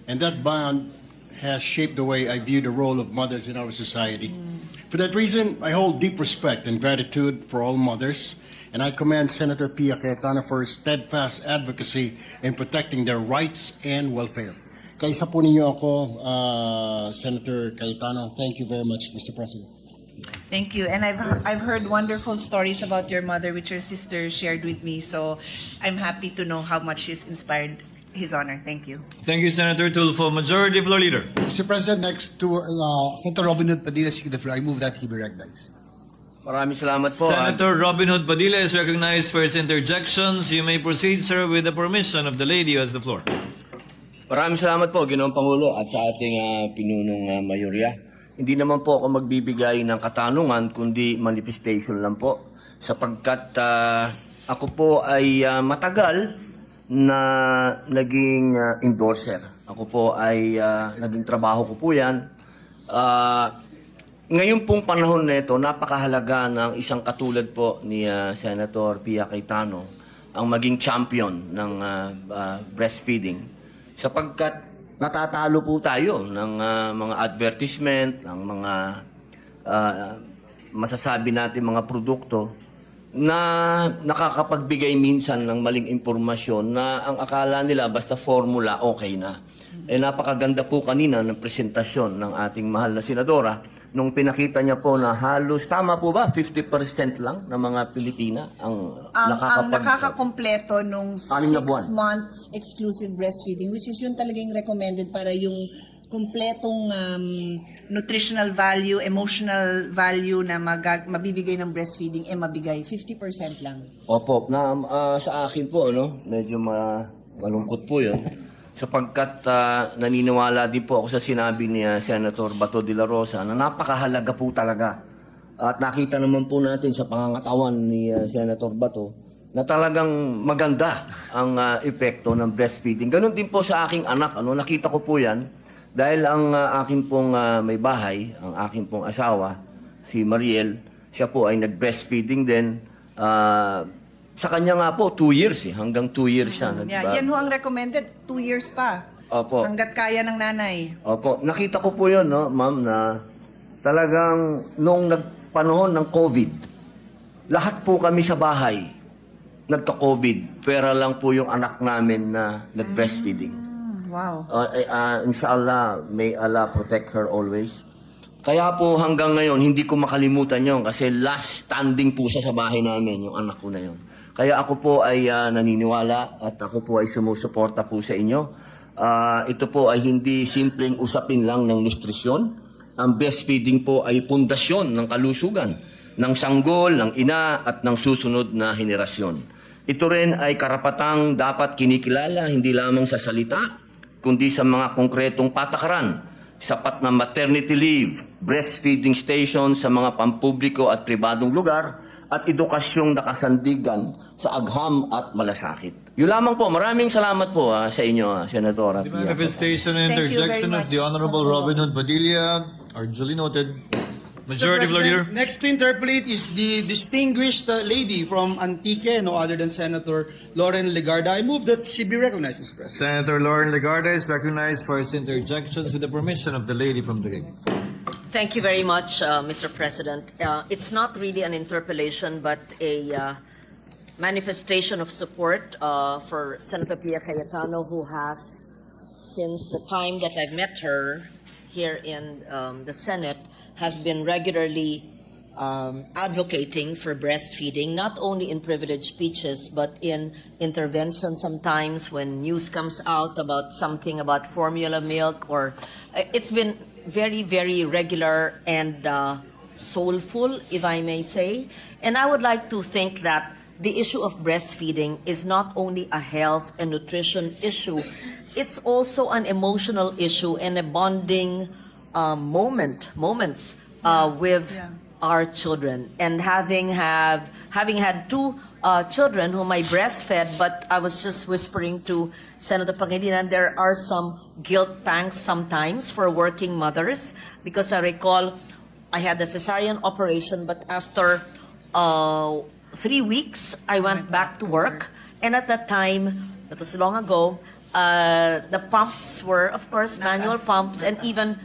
And that bond has shaped the way I view the role of mothers in our society. For that reason, I hold deep respect and gratitude for all mothers, and I commend Senator Pia Cayetano for her steadfast advocacy in protecting their rights and welfare. Kaisa po ninyo ako, Senator Cayetano. Thank you very much, Mr. President. Thank you. And I've heard wonderful stories about your mother, which your sister shared with me. So I'm happy to know how much she's inspired His Honor. Thank you. Thank you, Senator Tulfo. Majority Floor Leader. Mr. President, next to Senator Robin Hood Padilla seeking the floor, I move that he be recognized. Maraming salamat po. Senator Robin Hood Padilla is recognized for his interjections. You may proceed, sir, with the permission of the lady who has the floor. Maraming salamat po, Ginoong Pangulo, at sa ating pinunong mayorya. Hindi naman po ako magbibigay ng katanungan, kundi manifestation lang po. Sapagkat ako po ay matagal na naging endorser. Ako po ay naging trabaho ko po yan. Ngayon pong panahon na ito, napakahalaga ng isang katulad po ni Senator Pia Cayetano ang maging champion ng breastfeeding. Sapagkat natatalo po tayo ng mga advertisement, ng mga masasabi natin mga produkto na nakakapagbigay minsan ng maling impormasyon na ang akala nila basta formula okay na. Napakaganda po kanina ng presentasyon ng ating mahal na senadora nung pinakita niya po na halos, tama po ba, 50% lang ng mga Pilipina ang nakakakompleto nung 6 Anim na buwan. months exclusive breastfeeding, which is yun talagang recommended para yung kumpletong nutritional value, emotional value na mabibigay ng breastfeeding mabigay. 50% lang. Opo, sa akin po, medyo malungkot po yun. Sapagkat naniniwala din po ako sa sinabi ni Senator Bato de la Rosa na napakahalaga po talaga. At nakita naman po natin sa pangangatawan ni Senator Bato na talagang maganda ang epekto ng breastfeeding. Ganon din po sa aking anak. Nakita ko po yan. Dahil ang akin pong may bahay, ang akin pong asawa, si Mariel, siya po ay nag-breastfeeding din. Sa kanya nga po, 2 years hanggang 2 years siya. Yan ho ang recommended, 2 years pa. Opo. Hanggat kaya ng nanay. Opo. Nakita ko po yun, ma'am, na talagang nung nagpanahon ng COVID, lahat po kami sa bahay nagka-COVID. Pera lang po yung anak namin na nag-breastfeeding. Wow. Inshallah, may Allah protect her always. Kaya po hanggang ngayon, hindi ko makalimutan yon kasi last standing po siya sa bahay namin, yung anak ko na yon. Kaya ako po ay naniniwala at ako po ay sumusuporta po sa inyo. Ito po ay hindi simpleng usapin lang ng nutrisyon. Ang breastfeeding po ay pundasyon ng kalusugan, ng sanggol, ng ina at ng susunod na henerasyon. Ito rin ay karapatang dapat kinikilala hindi lamang sa salita, kundi sa mga konkretong patakaran, sapat na maternity leave, breastfeeding station sa mga pampubliko at pribadong lugar, at edukasyong nakasandigan sa agham at malasakit. Yun lamang po. Maraming salamat po sa inyo, Senadora. The manifestation and Thank you interjection very of the much, Honorable Senator. Robin Hood Padilla are duly noted. Majority Floor Leader. Next to interpolate is the distinguished lady from Antique, no other than Senator Lauren Legarda. I move that she be recognized, Mr. President. Senator Lauren Legarda is recognized for his interjections with the permission of the lady from the gig. Thank you very much, Mr. President. It's not really an interpellation, but a manifestation of support for Senator Pia Cayetano, who has, since the time that I've met her here in the Senate, has been regularly advocating for breastfeeding, not only in privileged speeches, but in intervention sometimes when news comes out about something about formula milk, or it's been very, very regular and soulful, if I may say. And I would like to think that the issue of breastfeeding is not only a health and nutrition issue, it's also an emotional issue and a bonding moments with our children. And having had two children whom I breastfed, but I was just whispering to Senator Pangilinan, there are some guilt pangs sometimes for working mothers, because I recall I had a cesarean operation, but after 3 weeks, I went back to work. And at that time, that was long ago, The pumps were, of course, manual pumps, and even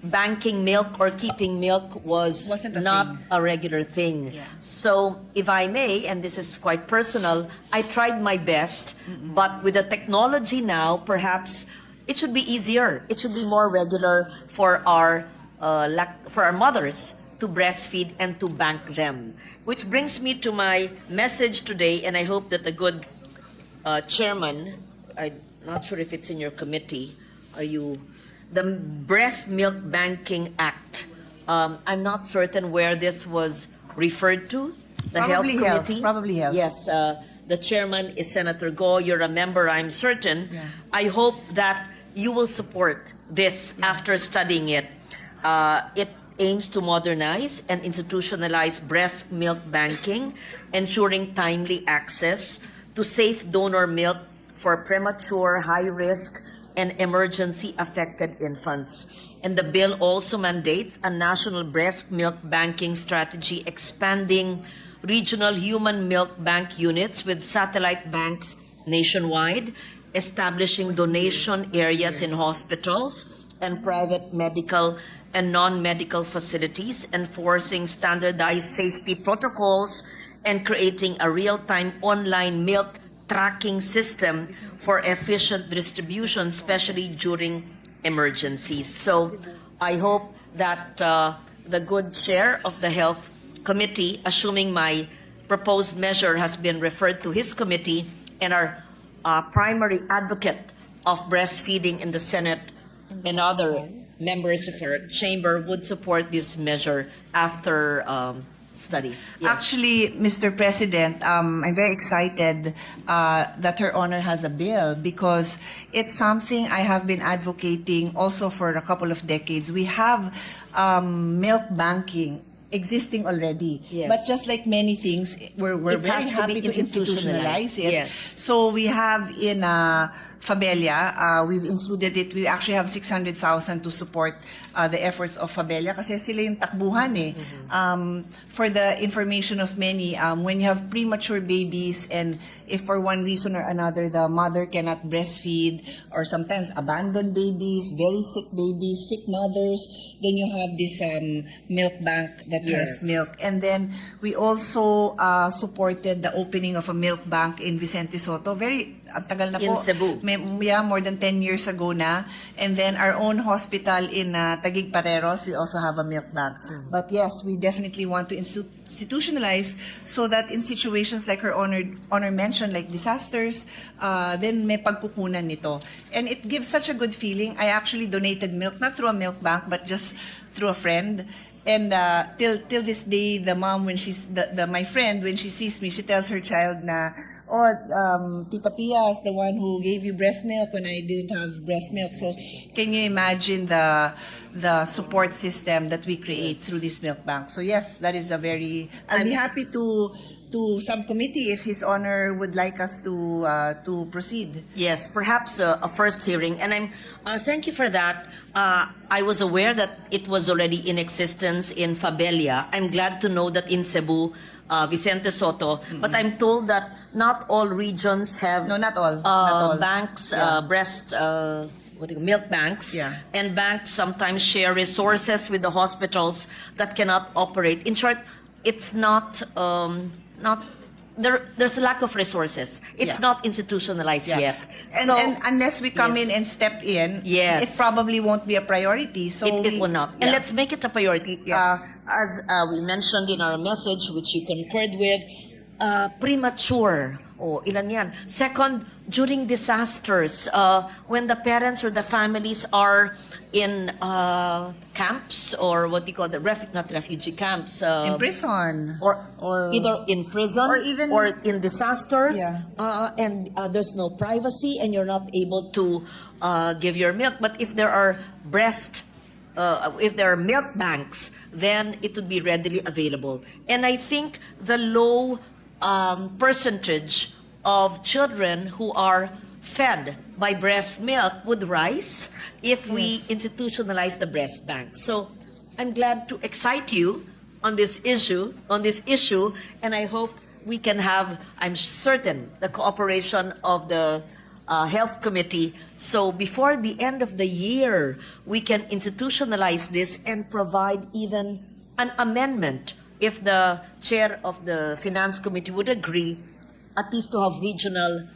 banking milk or keeping milk Wasn't a not thing. a regular thing. Yeah. So, if I may, and this is quite personal, I tried my best, but with the technology now, perhaps it should be easier. It should be more regular for our mothers to breastfeed and to bank them. Which brings me to my message today, and I hope that the good chairman, I'm not sure if it's in your committee, the Breast Milk Banking Act. I'm not certain where this was referred to. The Probably Health Health, Committee? probably Health. Yes, the chairman is Senator Go. You're a member, I'm certain. Yeah. I hope that you will support this after studying it. It aims to modernize and institutionalize breast milk banking, ensuring timely access to safe donor milk for premature, high-risk, and emergency-affected infants. And the bill also mandates a national breast milk banking strategy, expanding regional human milk bank units with satellite banks nationwide, establishing donation areas in hospitals and private medical and non-medical facilities, enforcing standardized safety protocols, and creating a real-time online milk tracking system for efficient distribution, especially during emergencies. So I hope that the good chair of the Health Committee, assuming my proposed measure has been referred to his committee, and our primary advocate of breastfeeding in the Senate and other members of our chamber would support this measure after study. Yes. Actually, Mr. President, I'm very excited that Her Honor has a bill because it's something I have been advocating also for a couple of decades. We have milk banking existing already. Yes. But just like many things, we're It very has to happy be to institutionalize it. Yes. So we have in Fabella, we've included it. We actually have 600,000 to support the efforts of Fabella kasi sila yung takbuhan eh. For the information of many, when you have premature babies and if for one reason or another the mother cannot breastfeed or sometimes abandoned babies, very sick babies, sick mothers, then you have this milk bank that has Yes. milk. And then we also supported the opening of a milk bank in Vicente Soto. Very tagal na In po. Cebu. Yeah, more than 10 years ago na. And then our own hospital in Taguig Pareros, we also have a milk bank. But yes, we definitely want to institutionalize so that in situations like Her Honor mentioned, like disasters, then may pagkukunan nito. And it gives such a good feeling. I actually donated milk, not through a milk bank, but just through a friend. And till this day, the mom, when she's my friend, when she sees me, she tells her child na, Tita Pia is the one who gave you breast milk when I didn't have breast milk. So can you imagine the support system that we create through this milk bank? So yes, that is a very. I'll be happy to subcommittee if His Honor would like us to proceed. Yes, perhaps a first hearing, and thank you for that. I was aware that it was already in existence in Fabella. I'm glad to know that in Cebu, Vicente Soto, but I'm told that not all regions have No, not all. Not all. banks, Yeah. milk banks, Yeah. and banks sometimes share resources with the hospitals that cannot operate. In short, it's not there's a lack of resources. It's Yeah. not institutionalized Yeah. yet. And unless we come Yes. in and step in, Yes. it probably won't be a priority. So It will not. And Yeah. let's make it a priority. Yes. As we mentioned in our message, which you concurred with, premature. Ilan yan? Second, during disasters, when the parents or the families are in camps or what do you call not refugee camps. in prison Or or either in prison or even- in disasters, Yeah. and there's no privacy and you're not able to give your milk. But if there are if there are milk banks, then it would be readily available. And I think the low percentage of children who are fed by breast milk would rise if we institutionalize the breast bank. So I'm glad to excite you on this issue, and I hope we can have, I'm certain, the cooperation of the Health Committee. So before the end of the year, we can institutionalize this and provide even an amendment, if the chair of the Finance Committee would agree, at least to have regional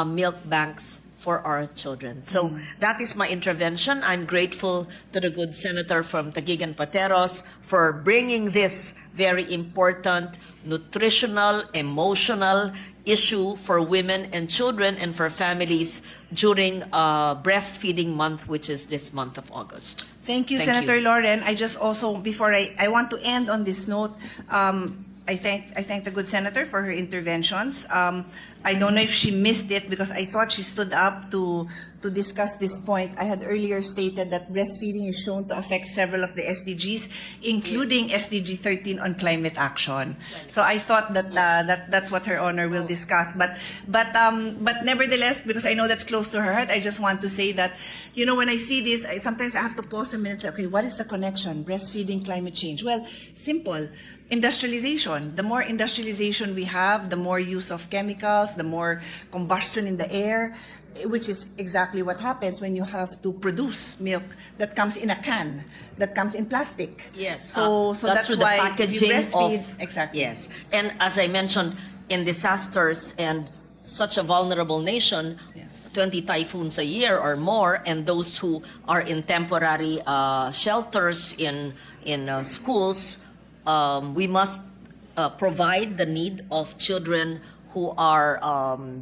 milk banks for our children. So that is my intervention. I'm grateful to the good senator from Taguig and Pateros for bringing this very important nutritional, emotional issue for women and children and for families during breastfeeding month, which is this month of August. Thank you, Thank Senator you. Lauren. I just also, before I want to end on this note, I thank the good senator for her interventions. I don't know if she missed it because I thought she stood up to discuss this point. I had earlier stated that breastfeeding is shown to affect several of the SDGs, including SDG 13 on climate action. So I thought that that's what Her Honor will discuss. But nevertheless, because I know that's close to her heart, I just want to say that, you know, when I see this, sometimes I have to pause a minute. Okay, what is the connection? Breastfeeding, climate change. Well, simple. Industrialization. The more industrialization we have, the more use of chemicals, the more combustion in the air, which is exactly what happens when you have to produce milk that comes in a can, that comes in plastic. Yes. So that's through why the packaging if you breastfeed, of exactly. Yes, and as I mentioned, in disasters and such a vulnerable nation, Yes. 20 typhoons a year or more, and those who are in temporary shelters in schools, we must provide the need of children who are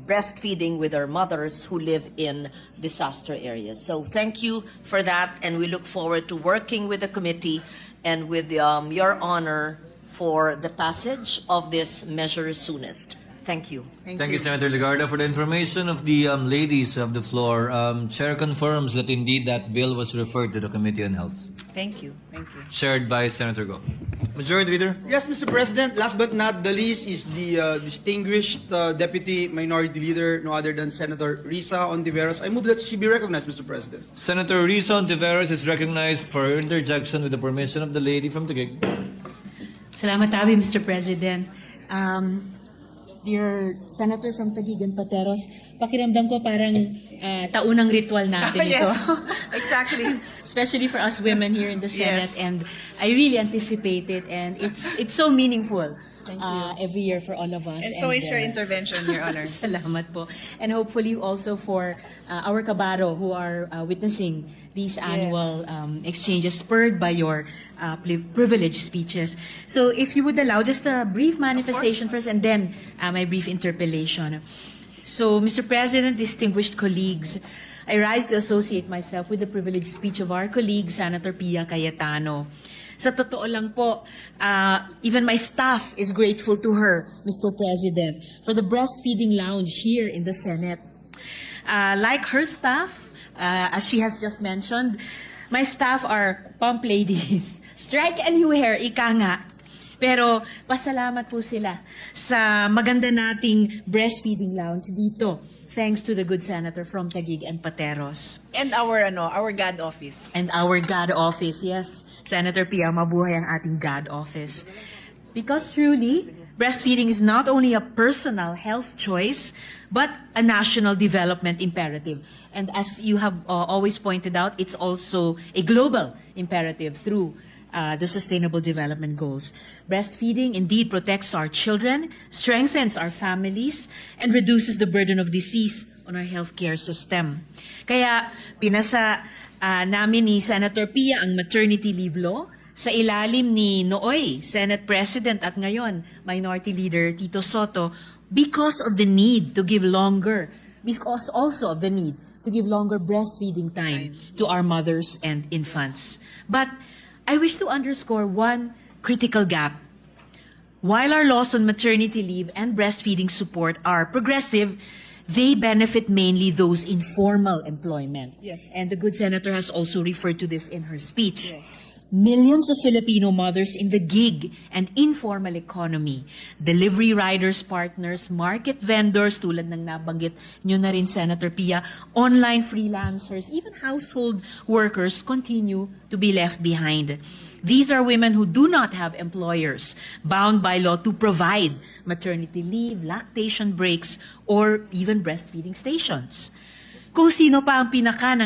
breastfeeding with their mothers who live in disaster areas. So thank you for that, and we look forward to working with the committee and with your honor for the passage of this measure soonest. Thank you. Thank you, Senator Legarda. For the information of the ladies of the floor, Chair confirms that indeed that bill was referred to the Committee on Health. Thank you. Thank you. Shared by Senator Go. Majority Leader? Yes, Mr. President. Last but not the least is the distinguished Deputy Minority Leader, no other than Senator Risa Ontiveros. I move that she be recognized, Mr. President. Senator Risa Ontiveros is recognized for her interjection with the permission of the lady from Taguig. Salamat tabi, Mr. President. Dear Senator from Taguig and Pateros, pakiramdam ko parang taunang ritual natin ito. Yes, exactly. Especially for us women here in the Senate. Yes. And I really anticipate it. And it's so meaningful every year for all of us. And so is your intervention, Your Honor. Salamat po. And hopefully also for our kabaro who are witnessing these annual exchanges spurred by your privilege speeches. So if you would allow just a brief manifestation first and then my brief interpellation. So Mr. President, distinguished colleagues, I rise to associate myself with the privileged speech of our colleague, Senator Pia Cayetano. Sa totoo lang po, even my staff is grateful to her, Mr. President, for the breastfeeding lounge here in the Senate. Like her staff, as she has just mentioned, my staff are pump ladies. Strike anywhere, ika nga. Pero pasalamat po sila sa maganda nating breastfeeding lounge dito. Thanks to the good senator from Taguig and Pateros. And our GAD office. And our GAD office, yes. Senator Pia, mabuhay ang ating GAD office. Because truly, breastfeeding is not only a personal health choice, but a national development imperative. And as you have always pointed out, it's also a global imperative through the Sustainable Development Goals. Breastfeeding indeed protects our children, strengthens our families, and reduces the burden of disease on our healthcare system. Kaya pinasa namin ni Senator Pia ang maternity leave law sa ilalim ni nooy Senate President at ngayon Minority Leader Tito Soto because of the need to give longer, because also of the need to give longer breastfeeding time to our mothers and infants. But I wish to underscore one critical gap. While our laws on maternity leave and breastfeeding support are progressive, they benefit mainly those in formal employment. Yes. And the good senator has also referred to this in her speech. Yes. Millions of Filipino mothers in the gig and informal economy, delivery riders, partners, market vendors, tulad ng nabanggit nyo na rin, Senator Pia, online freelancers, even household workers continue to be left behind. These are women who do not have employers bound by law to provide maternity leave, lactation breaks, or even breastfeeding stations. kung sino pa ang pinaka